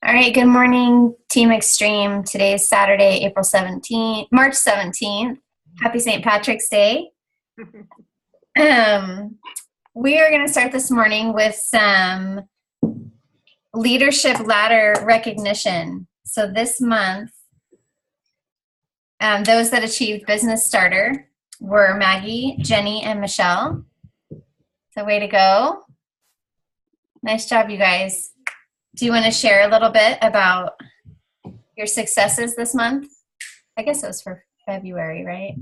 All right, good morning, Team Extreme. Today is Saturday, March 17th. Happy St. Patrick's Day. We are going to start this morning with some leadership ladder recognition. So this month, those that achieved Business Starter were Maggie, Jenny, and Michelle. So way to go. Nice job, you guys. Do you want to share a little bit about your successes this month? I guess it was for February, right?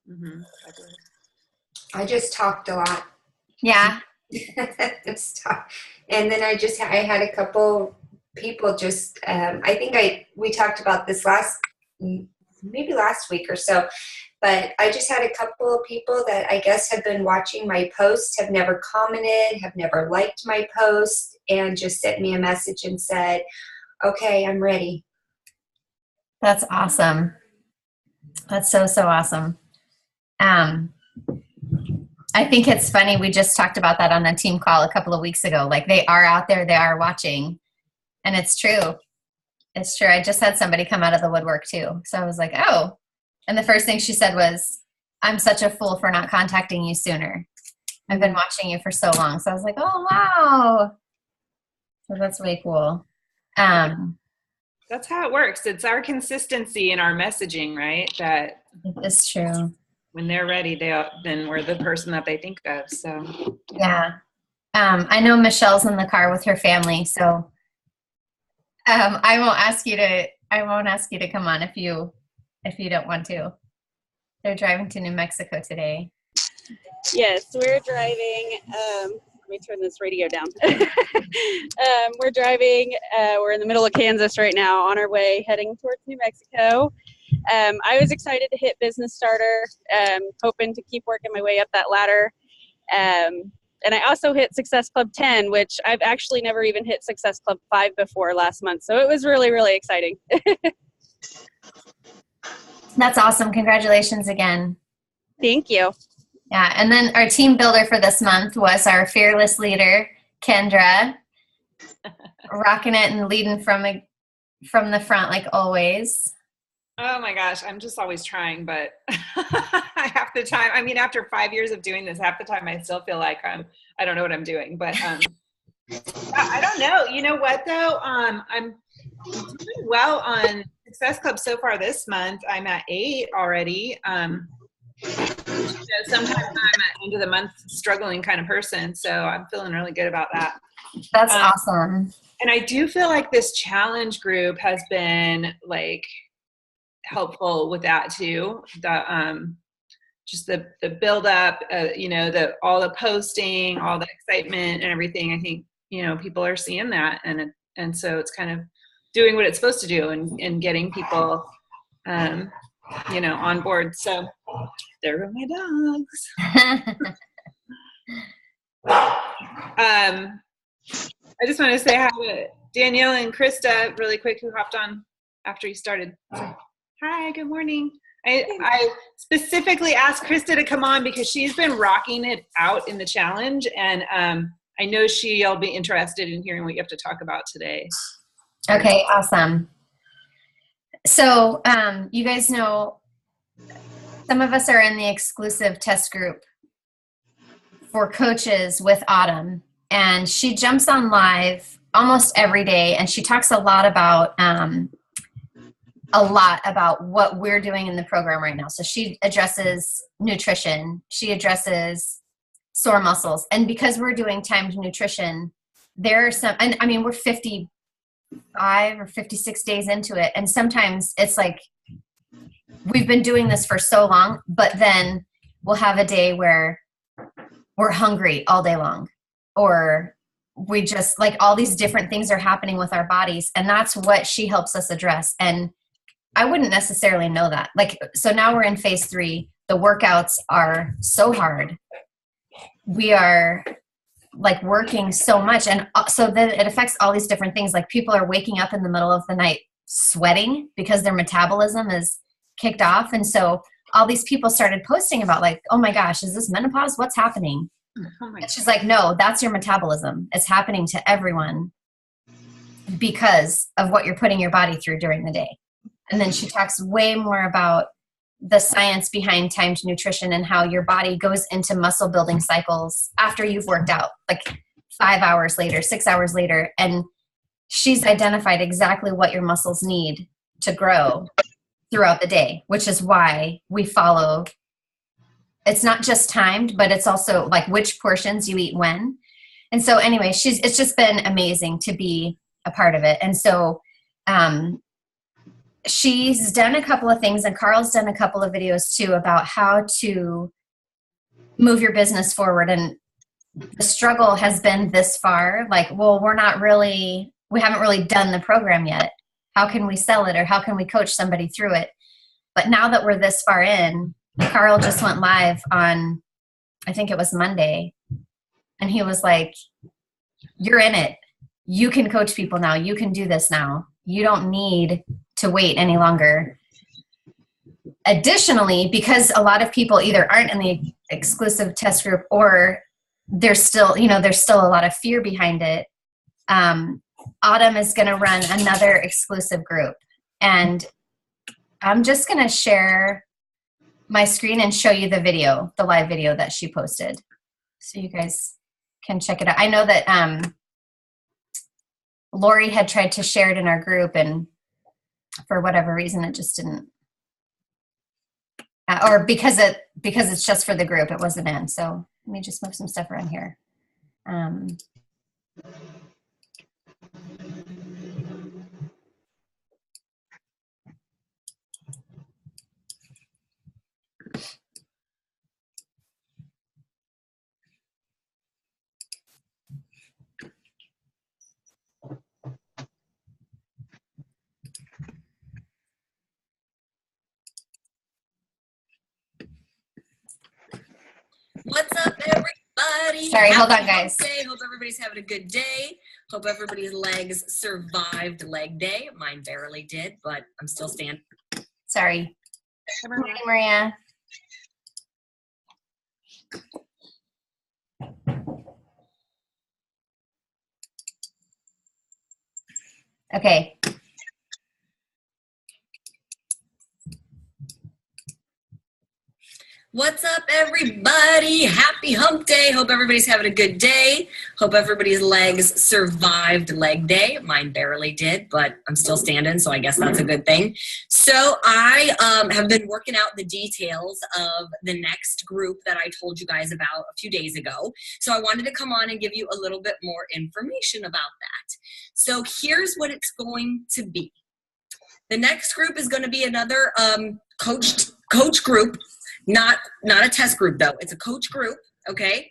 Mm-hmm. I just talked a lot. Yeah. And then I had a couple people just, I think we talked about this maybe last week or so, but I just had a couple of people that I guess have been watching my posts, have never commented, have never liked my post, and just sent me a message and said, okay, I'm ready. That's awesome. That's so awesome. I think it's funny. We just talked about that on the team call a couple of weeks ago. Like, they are out there, they are watching. And it's true. It's true. I just had somebody come out of the woodwork too. So I was like, oh. And the first thing she said was, I'm such a fool for not contacting you sooner. I've been watching you for so long. So I was like, oh, wow. So that's way cool. That's how it works. It's our consistency in our messaging, right? That it's true. When they're ready, then we're the person that they think of. So yeah. I know Michelle's in the car with her family, so I won't ask you to come on if you don't want to. They're driving to New Mexico today. Yes, we're driving. Let me turn this radio down. We're driving. We're in the middle of Kansas right now, on our way heading towards New Mexico. I was excited to hit Business Starter, hoping to keep working my way up that ladder. And I also hit Success Club 10, which I've actually never even hit Success Club 5 before last month. So it was really, really exciting. That's awesome. Congratulations again. Thank you. Yeah, and then our team builder for this month was our fearless leader, Kendra, rocking it and leading from the front like always. Oh my gosh, I'm just always trying, but half the time, I mean, after 5 years of doing this, half the time I still feel like I don't know what I'm doing, but I don't know. You know what though? I'm doing well on Success Club so far this month. I'm at 8 already. Sometimes I'm at end of the month struggling kind of person, so I'm feeling really good about that. That's awesome. And I do feel like this challenge group has been like helpful with that too. Just the build up, all the posting, all the excitement and everything. I think, people are seeing that, and so it's kind of doing what it's supposed to do and getting people, on board. So there are my dogs. I just want to say hi to Danielle and Krista really quick, who hopped on after you started. So, hi, good morning. I specifically asked Krista to come on because she's been rocking it out in the challenge, and I know she'll be interested in hearing what you have to talk about today. Okay, awesome. So you guys know some of us are in the exclusive test group for coaches with Autumn, and she jumps on live almost every day, and she talks a lot about what we're doing in the program right now. So she addresses nutrition, she addresses sore muscles, and because we're doing timed nutrition, there are some, and I mean, we're 55 or 56 days into it, and sometimes it's like we've been doing this for so long, but then we'll have a day where we're hungry all day long, or we just like all these different things are happening with our bodies, and that's what she helps us address. And I wouldn't necessarily know that. Like, so now we're in phase 3. The workouts are so hard. We are like working so much, and so then it affects all these different things. Like, people are waking up in the middle of the night sweating because their metabolism is kicked off. And so all these people started posting about like, oh my gosh, is this menopause? What's happening? Oh my and she's like, no, that's your metabolism. It's happening to everyone. because of what you're putting your body through during the day. And then she talks way more about the science behind timed nutrition and how your body goes into muscle building cycles after you've worked out, like 5 hours later, 6 hours later. And she's identified exactly what your muscles need to grow throughout the day, which is why we follow. It's not just timed, but it's also like which portions you eat when. And so anyway, it's just been amazing to be a part of it. And so she's done a couple of things, and Carl's done a couple of videos too about how to move your business forward. And the struggle has been this far, like, well, we haven't really done the program yet. How can we sell it, or how can we coach somebody through it? But now that we're this far in, Carl just went live on, I think it was Monday, and he was like, you're in it. You can coach people now. You can do this now. You don't need to wait any longer. Additionally, because a lot of people either aren't in the exclusive test group, or there's still a lot of fear behind it. Autumn is going to run another exclusive group, and I'm just going to share my screen and show you the live video that she posted, so you guys can check it out. I know that Lori had tried to share it in our group, and for whatever reason, it just didn't, or because it's just for the group, it wasn't in. So let me just move some stuff around here. What's up, everybody? Sorry, hold on, guys. Hope everybody's having a good day. Hope everybody's legs survived leg day. Mine barely did, but I'm still standing. Sorry. Good morning, Maria. Okay. What's up, everybody? Happy hump day. Hope everybody's having a good day. Hope everybody's legs survived leg day. Mine barely did, but I'm still standing, so I guess that's a good thing. So I have been working out the details of the next group that I told you guys about a few days ago. So I wanted to come on and give you a little bit more information about that. So here's what it's going to be. The next group is going to be another coach group. Not a test group, though. It's a coach group, okay?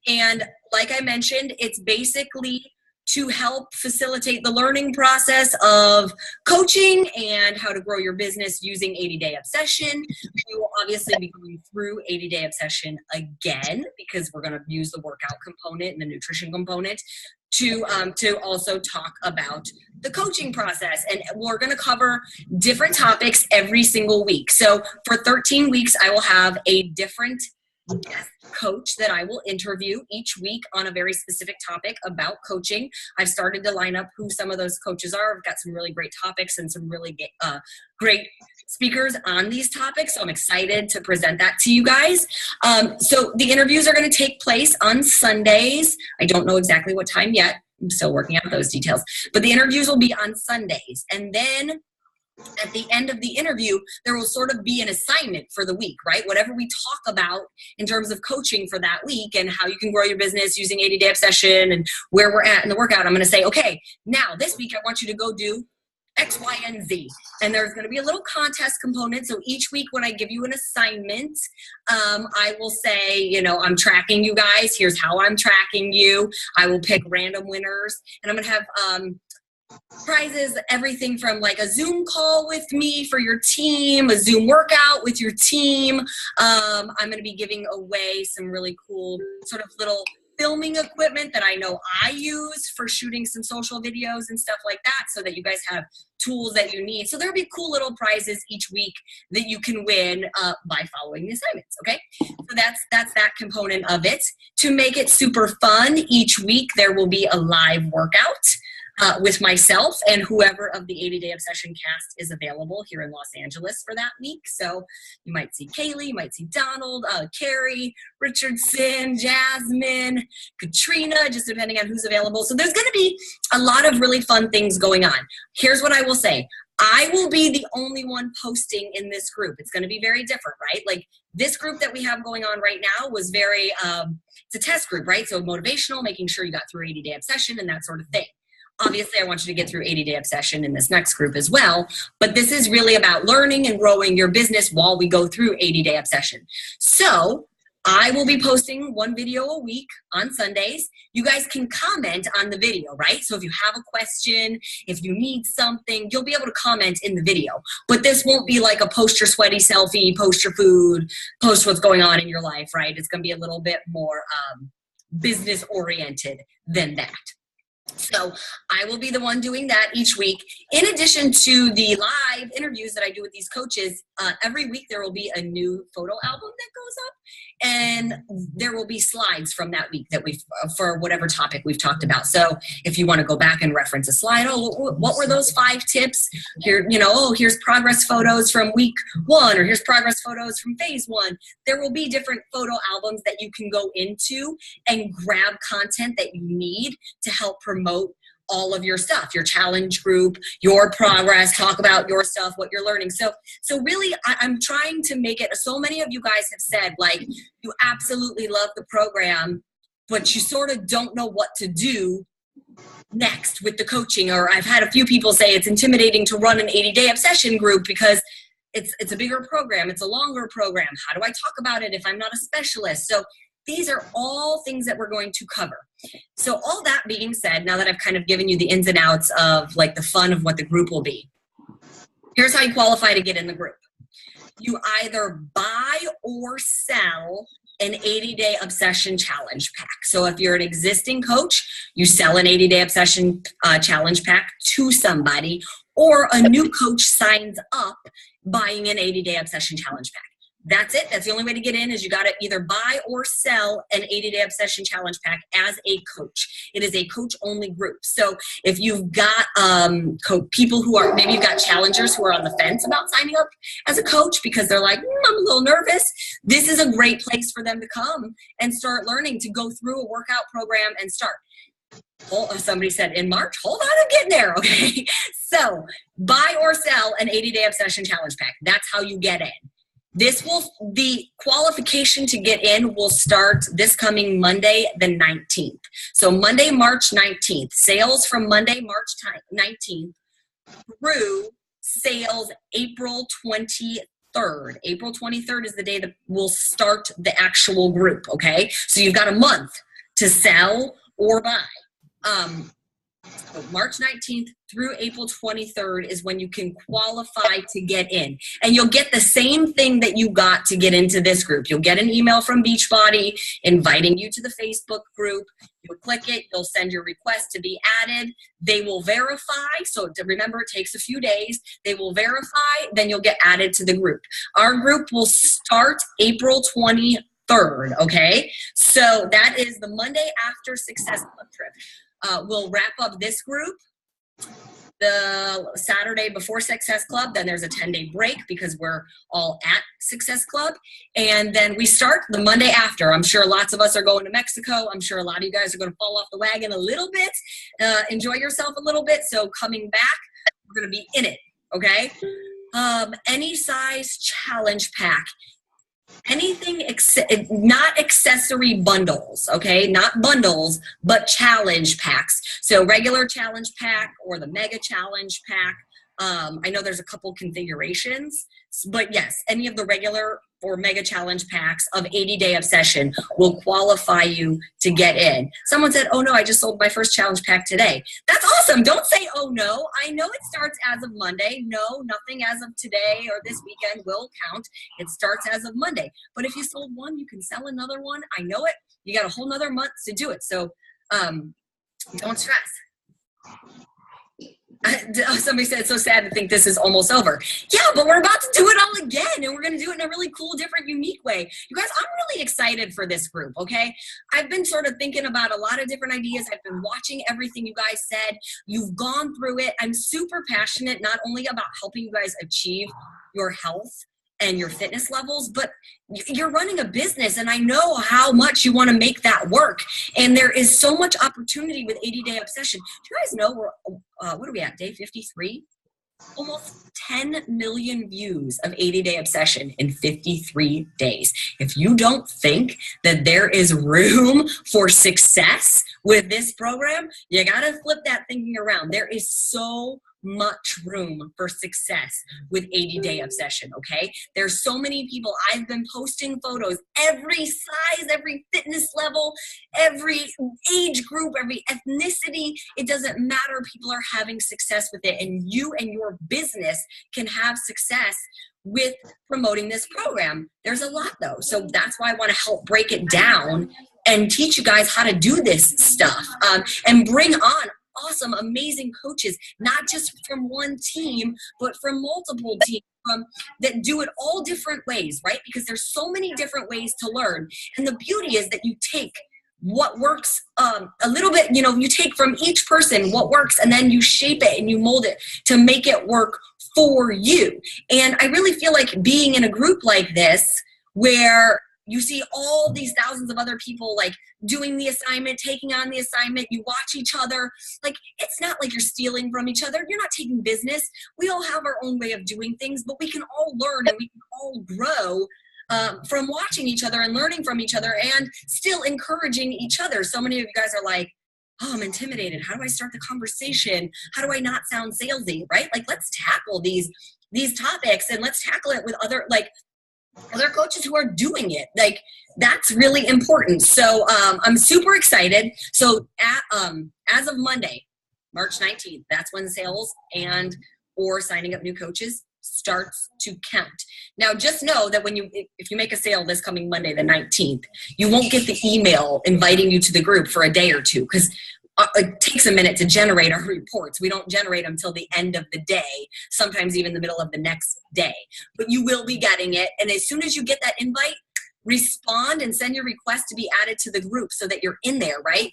And like I mentioned, it's basically to help facilitate the learning process of coaching and how to grow your business using 80-Day Obsession. We will obviously be going through 80-Day Obsession again because we're going to use the workout component and the nutrition component to also talk about the coaching process. And we're going to cover different topics every single week. So for 13 weeks, I will have a different guest coach that I will interview each week on a very specific topic about coaching. I've started to line up who some of those coaches are. I've got some really great topics and some really great speakers on these topics. So I'm excited to present that to you guys. So the interviews are going to take place on Sundays. I don't know exactly what time yet. I'm still working out those details. But the interviews will be on Sundays. And then at the end of the interview, there will sort of be an assignment for the week, right? Whatever we talk about in terms of coaching for that week and how you can grow your business using 80-Day Obsession and where we're at in the workout, I'm going to say, okay, now this week I want you to go do X, Y, and Z. And there's going to be a little contest component. So each week when I give you an assignment, I will say, you know, I'm tracking you guys. Here's how I'm tracking you. I will pick random winners. And I'm going to have prizes, everything from like a Zoom call with me for your team, a Zoom workout with your team. I'm going to be giving away some really cool sort of little filming equipment that I know I use for shooting some social videos and stuff like that, so that you guys have tools that you need. So there'll be cool little prizes each week that you can win by following the assignments, okay? So that's that component of it. To make it super fun, each week there will be a live workout. with myself and whoever of the 80 Day Obsession cast is available here in Los Angeles for that week. So you might see Kaylee, you might see Donald, Carrie, Richardson, Jasmine, Katrina, just depending on who's available. So there's going to be a lot of really fun things going on. Here's what I will say. I will be the only one posting in this group. It's going to be very different, right? Like this group that we have going on right now was very, it's a test group, right? So motivational, making sure you got through 80 Day Obsession and that sort of thing. Obviously, I want you to get through 80 Day Obsession in this next group as well, but this is really about learning and growing your business while we go through 80 Day Obsession. So I will be posting one video a week on Sundays. You guys can comment on the video, right? So if you have a question, if you need something, you'll be able to comment in the video. But this won't be like a post your sweaty selfie, post your food, post what's going on in your life, right? It's going to be a little bit more business oriented than that. So I will be the one doing that each week. In addition to the live interviews that I do with these coaches, every week there will be a new photo album that goes up, and there will be slides from that week that for whatever topic we've talked about. So if you want to go back and reference a slide, what were those 5 tips? Here, here's progress photos from week 1, or here's progress photos from phase 1. There will be different photo albums that you can go into and grab content that you need to help promote all of your stuff, your challenge group, your progress, talk about your stuff, what you're learning. So really, I'm trying to make it, so many of you guys have said, like, you absolutely love the program, but you sort of don't know what to do next with the coaching. Or I've had a few people say it's intimidating to run an 80 Day Obsession group because it's a bigger program, it's a longer program. How do I talk about it if I'm not a specialist? So these are all things that we're going to cover. So all that being said, now that I've kind of given you the ins and outs of like the fun of what the group will be, here's how you qualify to get in the group. You either buy or sell an 80 Day Obsession Challenge Pack. So if you're an existing coach, you sell an 80 Day Obsession Challenge Pack to somebody, or a new coach signs up buying an 80 Day Obsession Challenge Pack. That's it. That's the only way to get in, is you got to either buy or sell an 80 Day Obsession Challenge Pack as a coach. It is a coach-only group. So if you've got people who are, maybe you've got challengers who are on the fence about signing up as a coach because they're like, I'm a little nervous, this is a great place for them to come and start learning, to go through a workout program and start. Somebody said in March, hold on, I'm getting there, okay? So buy or sell an 80 Day Obsession Challenge Pack. That's how you get in. The qualification to get in will start this coming Monday, the 19th. So Monday, March 19th, sales from Monday, March 19th through sales April 23rd. April 23rd is the day that we'll start the actual group, okay? So you've got a month to sell or buy. So March 19th through April 23rd is when you can qualify to get in. And you'll get the same thing that you got to get into this group. You'll get an email from Beachbody inviting you to the Facebook group. You'll click it. You'll send your request to be added. They will verify. So remember, it takes a few days. They will verify. Then you'll get added to the group. Our group will start April 23rd, okay? So that is the Monday after Success Club trip. We'll wrap up this group the Saturday before Success Club. Then there's a 10-day break because we're all at Success Club. And then we start the Monday after. I'm sure lots of us are going to Mexico. I'm sure a lot of you guys are going to fall off the wagon a little bit. Enjoy yourself a little bit. So coming back, we're going to be in it, okay? Any size challenge pack. Anything, not accessory bundles, okay? Not bundles, but challenge packs. So regular challenge pack or the mega challenge pack. I know there's a couple configurations, but yes, any of the regular or mega challenge packs of 80 Day Obsession will qualify you to get in. Someone said, oh no, I just sold my first challenge pack today. That's awesome. Don't say, oh no. I know it starts as of Monday. No, nothing as of today or this weekend will count. It starts as of Monday. But if you sold one, you can sell another one. I know it. You got a whole nother month to do it. So don't stress. Somebody said it's so sad to think this is almost over. Yeah, but we're about to do it all again, and we're going to do it in a really cool, different, unique way. You guys, I'm really excited for this group, okay? I've been sort of thinking about a lot of different ideas. I've been watching everything you guys said. You've gone through it. I'm super passionate not only about helping you guys achieve your health and your fitness levels, but you're running a business, and I know how much you want to make that work. And there is so much opportunity with 80 Day Obsession. Do you guys know we're, what are we at, day 53? Almost 10 million views of 80 Day Obsession in 53 days. If you don't think that there is room for success with this program, you got to flip that thinking around. There is so much room for success with 80 Day Obsession, okay? There's so many people. I've been posting photos, every size, every fitness level, every age group, every ethnicity. It doesn't matter. People are having success with it, and you and your business can have success with promoting this program. There's a lot though, so that's why I want to help break it down and teach you guys how to do this stuff, and bring on awesome, amazing coaches, not just from one team, but from multiple teams that do it all different ways, right? Because there's so many different ways to learn. And the beauty is that you take what works a little bit, you take from each person what works, and then you shape it and you mold it to make it work for you. And I really feel like being in a group like this, where you see all these thousands of other people like doing the assignment, taking on the assignment, you watch each other, like it's not like you're stealing from each other. You're not taking business. We all have our own way of doing things, but we can all learn and we can all grow from watching each other and learning from each other and still encouraging each other. So many of you guys are like, oh, I'm intimidated. How do I start the conversation? How do I not sound salesy, right? Like, let's tackle these topics, and let's tackle it with other coaches who are doing it. Like, that's really important. So I'm super excited. So as of Monday, March 19th, that's when sales or signing up new coaches starts to count. Now, just know that if you make a sale this coming Monday, the 19th, you won't get the email inviting you to the group for a day or two, because it takes a minute to generate our reports. We don't generate them till the end of the day, sometimes even the middle of the next day. But you will be getting it. And as soon as you get that invite, respond and send your request to be added to the group so that you're in there, right?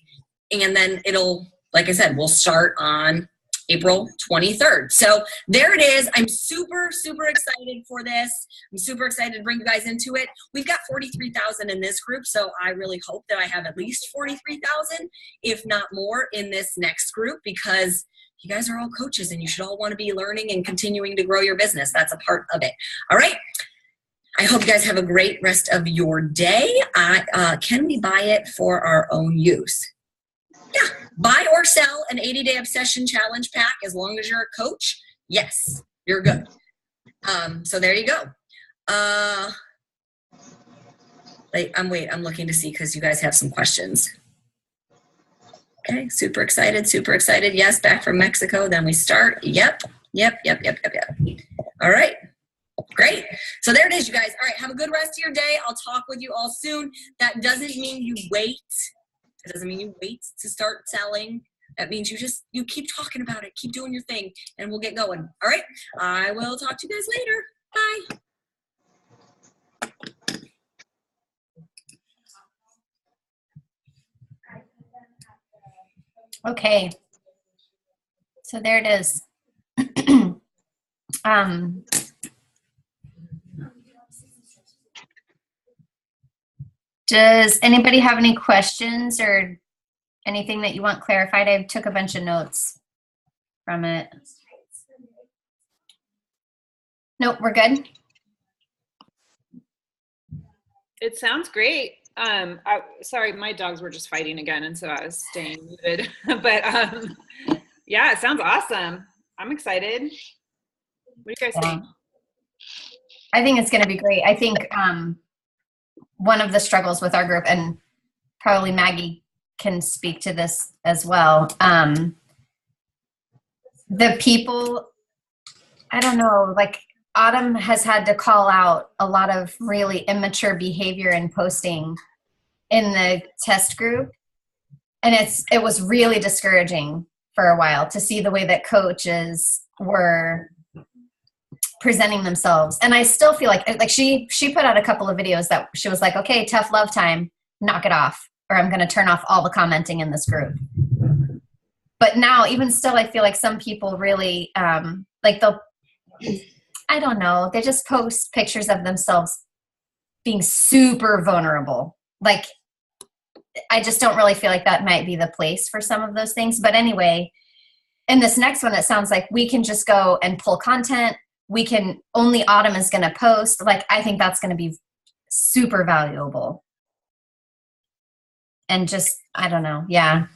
And then it'll, like I said, we'll start on April 23rd. So there it is. I'm super, super excited for this. I'm super excited to bring you guys into it. We've got 43,000 in this group, so I really hope that I have at least 43,000, if not more, in this next group, because you guys are all coaches and you should all want to be learning and continuing to grow your business. That's a part of it. All right. I hope you guys have a great rest of your day. Can we buy it for our own use? Yeah, buy or sell an 80 Day Obsession Challenge pack as long as you're a coach. Yes, you're good. So there you go. I'm looking to see, because you guys have some questions. Okay, super excited, super excited. Yes, back from Mexico. Then we start. Yep. All right. Great. So there it is, you guys. All right, have a good rest of your day. I'll talk with you all soon. That doesn't mean you wait. It doesn't mean you wait to start selling. That means you keep talking about it, keep doing your thing, and we'll get going. All right. I will talk to you guys later. Bye. Okay. So there it is. Does anybody have any questions or anything that you want clarified? I took a bunch of notes from it. Nope, we're good. It sounds great. Sorry, my dogs were just fighting again, and so I was staying muted. But yeah, it sounds awesome. I'm excited. What do you guys think? I think it's going to be great. I think one of the struggles with our group, and probably Maggie can speak to this as well, the people, I don't know, like Autumn has had to call out a lot of really immature behavior in posting in the test group, and it was really discouraging for a while to see the way that coaches were presenting themselves. And I still feel like she put out a couple of videos that she was like, okay, tough love time, knock it off, or I'm going to turn off all the commenting in this group. But now, even still, I feel like some people really, like they'll, I don't know, they just post pictures of themselves being super vulnerable. Like, I just don't really feel like that might be the place for some of those things. But anyway, in this next one, it sounds like we can just go and pull content. We can, only Autumn is going to post. Like, I think that's going to be super valuable. And just, I don't know. Yeah.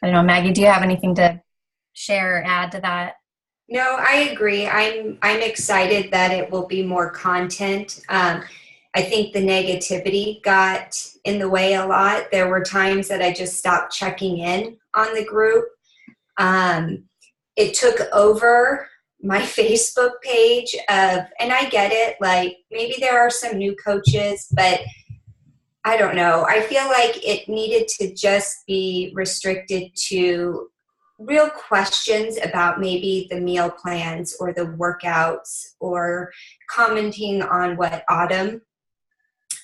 I don't know. Maggie, do you have anything to share or add to that? No, I agree. I'm excited that it will be more content. I think the negativity got in the way a lot. There were times that I just stopped checking in on the group. It took over my Facebook page and I get it, like maybe there are some new coaches, but I don't know. I feel like it needed to just be restricted to real questions about maybe the meal plans or the workouts, or commenting on what Autumn,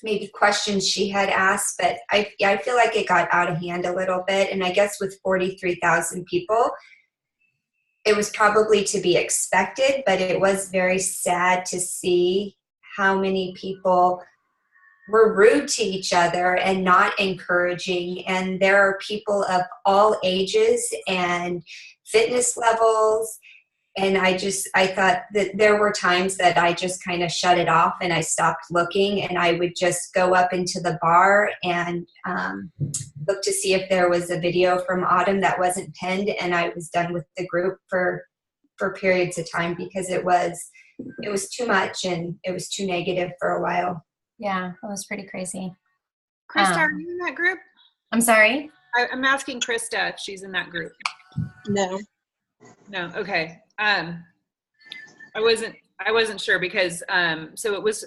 maybe questions she had asked. But I feel like it got out of hand a little bit. And I guess with 43,000 people, it was probably to be expected, but it was very sad to see how many people were rude to each other and not encouraging. And there are people of all ages and fitness levels. And I thought that there were times that I just kind of shut it off and I stopped looking, and I would just go up into the bar and look to see if there was a video from Autumn that wasn't pinned, and I was done with the group for periods of time because it was too much and it was too negative for a while. Yeah, that was pretty crazy. Krista, are you in that group? I'm sorry? I'm asking Krista if she's in that group. No. No, okay. I wasn't sure because so it was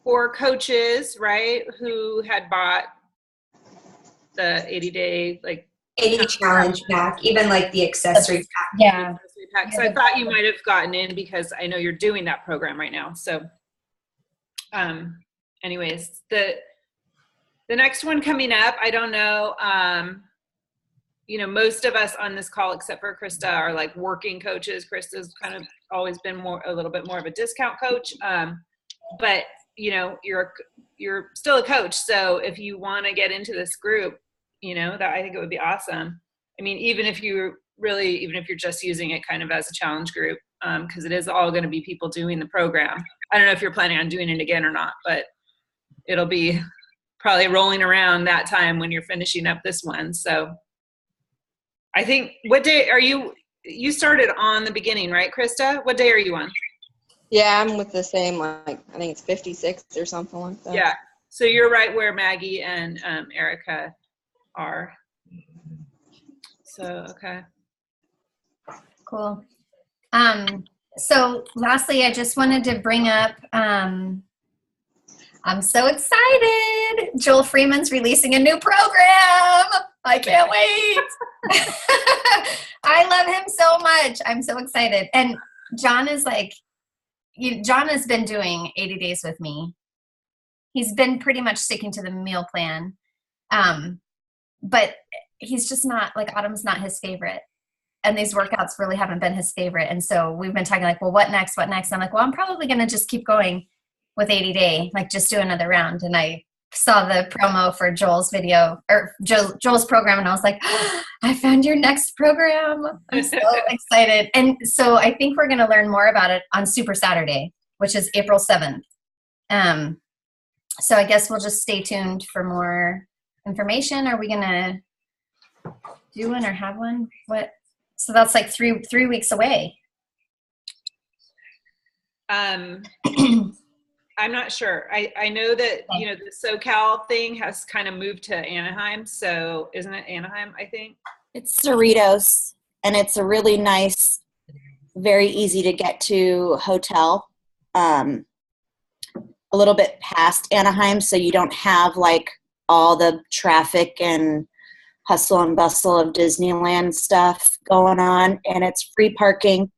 4 coaches, right, who had bought the 80-day like 80 challenge pack, even like the accessory pack. Yeah. So I thought you might have gotten in because I know you're doing that program right now. So anyways, the next one coming up, I don't know, most of us on this call, except for Krista, are like working coaches. Krista's kind of always been a little bit more of a discount coach. But you're still a coach. So if you want to get into this group, that I think it would be awesome. I mean, even if you're just using it kind of as a challenge group, because it is all going to be people doing the program. I don't know if you're planning on doing it again or not, but it'll be probably rolling around that time when you're finishing up this one. So I think, what day are you started on the beginning, right, Krista? What day are you on? Yeah, I'm with the same, like, I think it's 56 or something like that. Yeah. So you're right where Maggie and Erica are. So, okay. Cool. So lastly, I just wanted to bring up, I'm so excited. Joel Freeman's releasing a new program. I can't wait. I love him so much. I'm so excited. And John is like, John has been doing 80 days with me. He's been pretty much sticking to the meal plan. But he's just not, like, Autumn's not his favorite. And these workouts really haven't been his favorite. And so we've been talking like, well, what next? What next? And I'm like, well, I'm probably going to just keep going with 80 day, like just do another round. And I saw the promo for Joel's video or Joel's program. And I was like, oh, I found your next program. I'm so excited. And so I think we're going to learn more about it on Super Saturday, which is April 7th. So I guess we'll just stay tuned for more information. Are we going to do one or have one? What? So that's like three weeks away. I'm not sure. I know that, the SoCal thing has kind of moved to Anaheim. So isn't it Anaheim, I think? It's Cerritos, and it's a really nice, very easy to get to hotel. A little bit past Anaheim, so you don't have like all the traffic and hustle and bustle of Disneyland stuff going on, and it's free parking.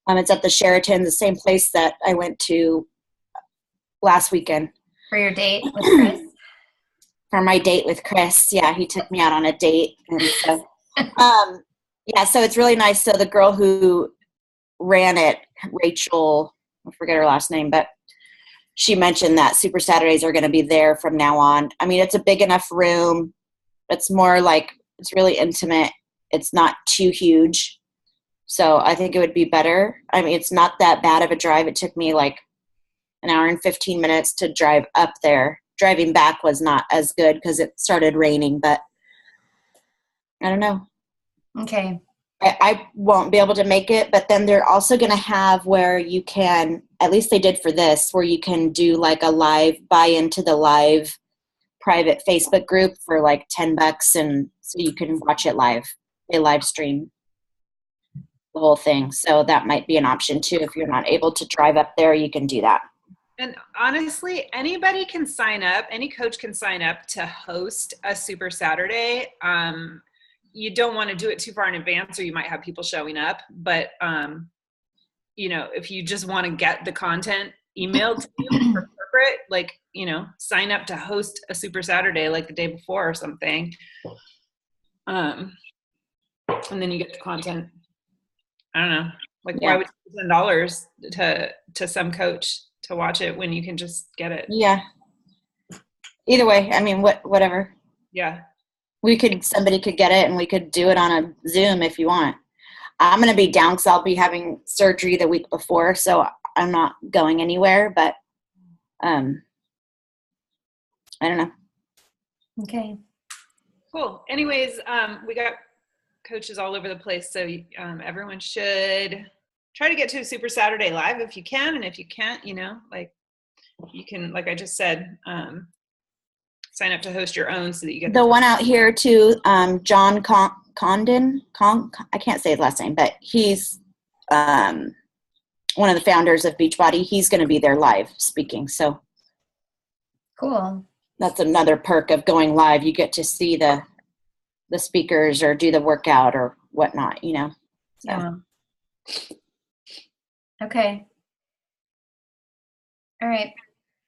It's at the Sheraton, the same place that I went to last weekend. For your date with Chris? For my date with Chris. Yeah, he took me out on a date. And so, yeah, so it's really nice. So the girl who ran it, Rachel, I forget her last name, but she mentioned that Super Saturdays are going to be there from now on. I mean, it's a big enough room. It's more like, it's really intimate. It's not too huge. So I think it would be better. I mean, it's not that bad of a drive. It took me like an hour and 15 minutes to drive up there. Driving back was not as good because it started raining, but I don't know. Okay. I won't be able to make it, but then they're also going to have where you can, at least they did for this, where you can do like a live, buy into the live private Facebook group for like $10, and so you can watch it live. They live stream the whole thing. So that might be an option too. If you're not able to drive up there, you can do that. And honestly, anybody can sign up. Any coach can sign up to host a Super Saturday. You don't want to do it too far in advance, or you might have people showing up. But, if you just want to get the content emailed to you for corporate, like, sign up to host a Super Saturday like the day before or something. And then you get the content. I don't know. Like, why would you spend $10 to some coach to watch it when you can just get it? Yeah. Either way, I mean, whatever. Yeah. Somebody could get it and we could do it on a Zoom if you want. I'm going to be down because I'll be having surgery the week before, so I'm not going anywhere, but I don't know. Okay. Cool. Anyways, we got coaches all over the place, so everyone should try to get to a Super Saturday Live if you can, and if you can't, you can, like I just said, sign up to host your own so that you get the one out here too. John Condon, I can't say his last name, but he's one of the founders of Beachbody. He's going to be there live speaking, so cool. That's another perk of going live. You get to see the speakers or do the workout or whatnot, So. Yeah. Okay. All right.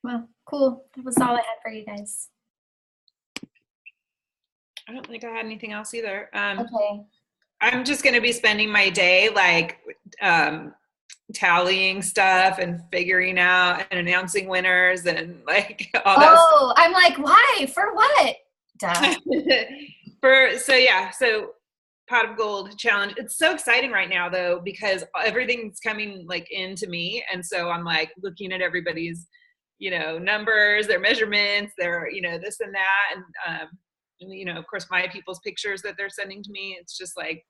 Well, cool. That was all I had for you guys. I don't think I had anything else either. Okay. I'm just going to be spending my day like tallying stuff and figuring out and announcing winners and like all that stuff. I'm like, why? For what? Duh. So Pot of Gold challenge. It's so exciting right now though, because everything's coming like into me. And so I'm like looking at everybody's, numbers, their measurements, their, this and that. And, of course my people's pictures that they're sending to me. It's just like,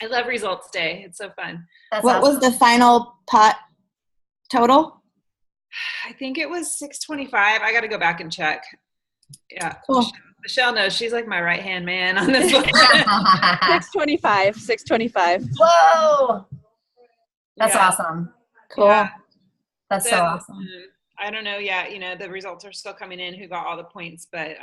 I love results day. It's so fun. That's what awesome. was the final pot total? I think it was 625. I got to go back and check. Yeah. Cool. Michelle knows. She's like my right-hand man on this one. 625. Whoa. That's Yeah. awesome. Cool. Yeah. That's so awesome. I don't know yet. The results are still coming in who got all the points, but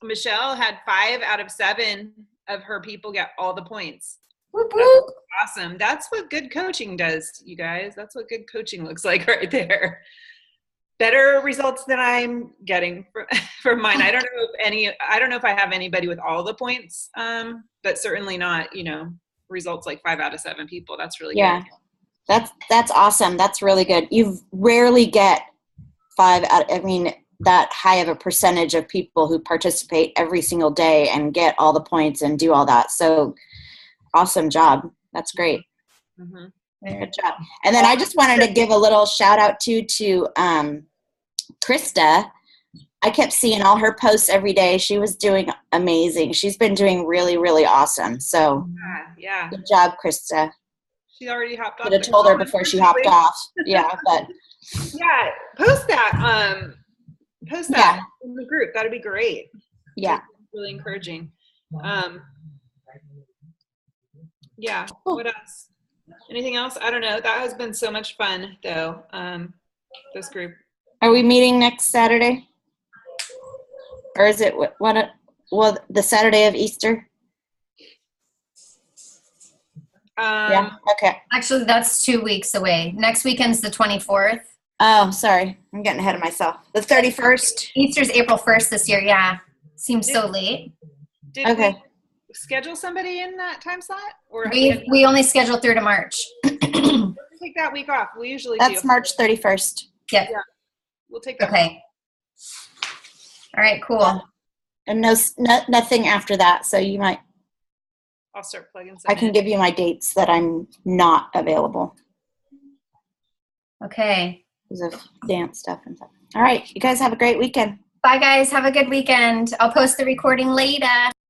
Michelle had 5 out of 7 of her people get all the points. Whoop, whoop. Awesome. That's what good coaching does, you guys. That's what good coaching looks like right there. Better results than I'm getting for mine. I don't know if I have anybody with all the points, but certainly not, results like 5 out of 7 people. That's really good. That's awesome. That's really good. You rarely get 5 out. That high of a percentage of people who participate every single day and get all the points and do all that. So awesome job. That's great. Mm-hmm. Good job. And then I just wanted to give a little shout out to Krista. I kept seeing all her posts every day. She was doing amazing. She's been doing really, really awesome. So yeah. good job, Krista. She already hopped off. Could have told her before she hopped off. Yeah, but yeah, post that. In the group. That'd be great. Yeah. Really encouraging. Yeah. Cool. What else? Anything else? I don't know. That has been so much fun though. This group. Are we meeting next Saturday? Or is it what Well, the Saturday of Easter. Yeah. Okay. Actually, that's 2 weeks away. Next weekend's the 24th. Oh, sorry. I'm getting ahead of myself. The 31st. Easter's April 1st this year. Yeah. Seems so late. Did Okay. we schedule somebody in that time slot? Or have we We only scheduled through to March. take that week off? We usually That's do. March 31st. Yep. We'll take that. Okay. All right, cool. And nothing after that. So you might, I'll start plugging some I can in. give you my dates that I'm not available Okay. because of dance stuff and stuff. All right. You guys have a great weekend. Bye, guys. Have a good weekend. I'll post the recording later.